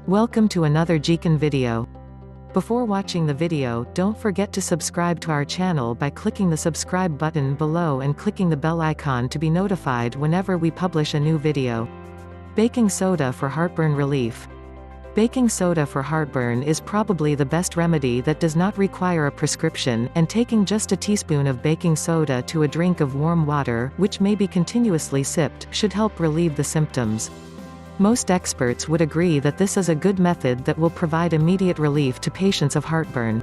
Welcome to another Geekin video. Before watching the video, don't forget to subscribe to our channel by clicking the subscribe button below and clicking the bell icon to be notified whenever we publish a new video. Baking soda for heartburn relief. Baking soda for heartburn is probably the best remedy that does not require a prescription, and taking just a teaspoon of baking soda to a drink of warm water, which may be continuously sipped, should help relieve the symptoms. Most experts would agree that this is a good method that will provide immediate relief to patients of heartburn.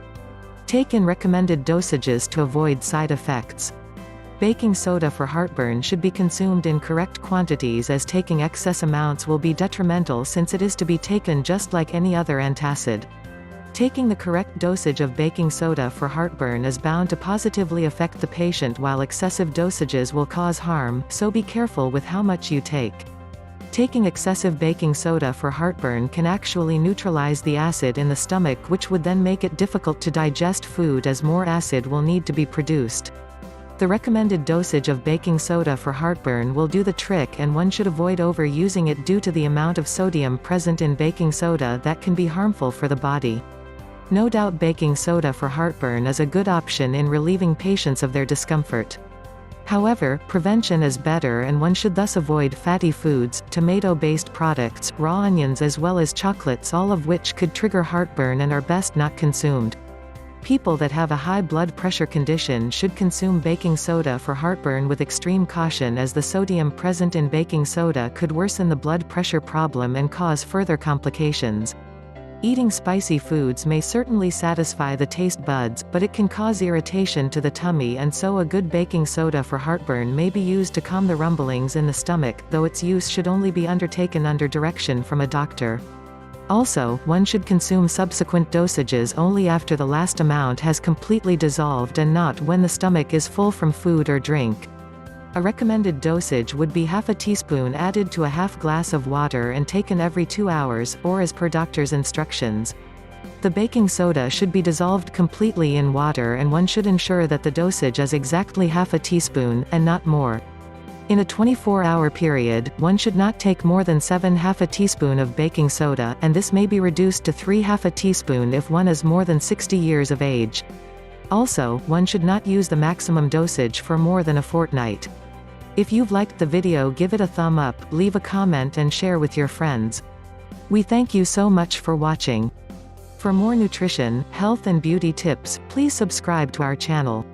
Take in recommended dosages to avoid side effects. Baking soda for heartburn should be consumed in correct quantities, as taking excess amounts will be detrimental since it is to be taken just like any other antacid. Taking the correct dosage of baking soda for heartburn is bound to positively affect the patient, while excessive dosages will cause harm, so be careful with how much you take. Taking excessive baking soda for heartburn can actually neutralize the acid in the stomach, which would then make it difficult to digest food, as more acid will need to be produced. The recommended dosage of baking soda for heartburn will do the trick, and one should avoid overusing it due to the amount of sodium present in baking soda that can be harmful for the body. No doubt baking soda for heartburn is a good option in relieving patients of their discomfort. However, prevention is better, and one should thus avoid fatty foods, tomato-based products, raw onions, as well as chocolates, all of which could trigger heartburn and are best not consumed. People that have a high blood pressure condition should consume baking soda for heartburn with extreme caution, as the sodium present in baking soda could worsen the blood pressure problem and cause further complications. Eating spicy foods may certainly satisfy the taste buds, but it can cause irritation to the tummy, and so a good baking soda for heartburn may be used to calm the rumblings in the stomach, though its use should only be undertaken under direction from a doctor. Also, one should consume subsequent dosages only after the last amount has completely dissolved, and not when the stomach is full from food or drink. A recommended dosage would be half a teaspoon added to a half glass of water and taken every 2 hours, or as per doctor's instructions. The baking soda should be dissolved completely in water, and one should ensure that the dosage is exactly half a teaspoon, and not more. In a 24-hour period, one should not take more than 7 half a teaspoon of baking soda, and this may be reduced to 3 half a teaspoon if one is more than 60 years of age. Also, one should not use the maximum dosage for more than a fortnight. If you've liked the video, give it a thumb up, leave a comment and share with your friends. We thank you so much for watching. For more nutrition, health and beauty tips, please subscribe to our channel.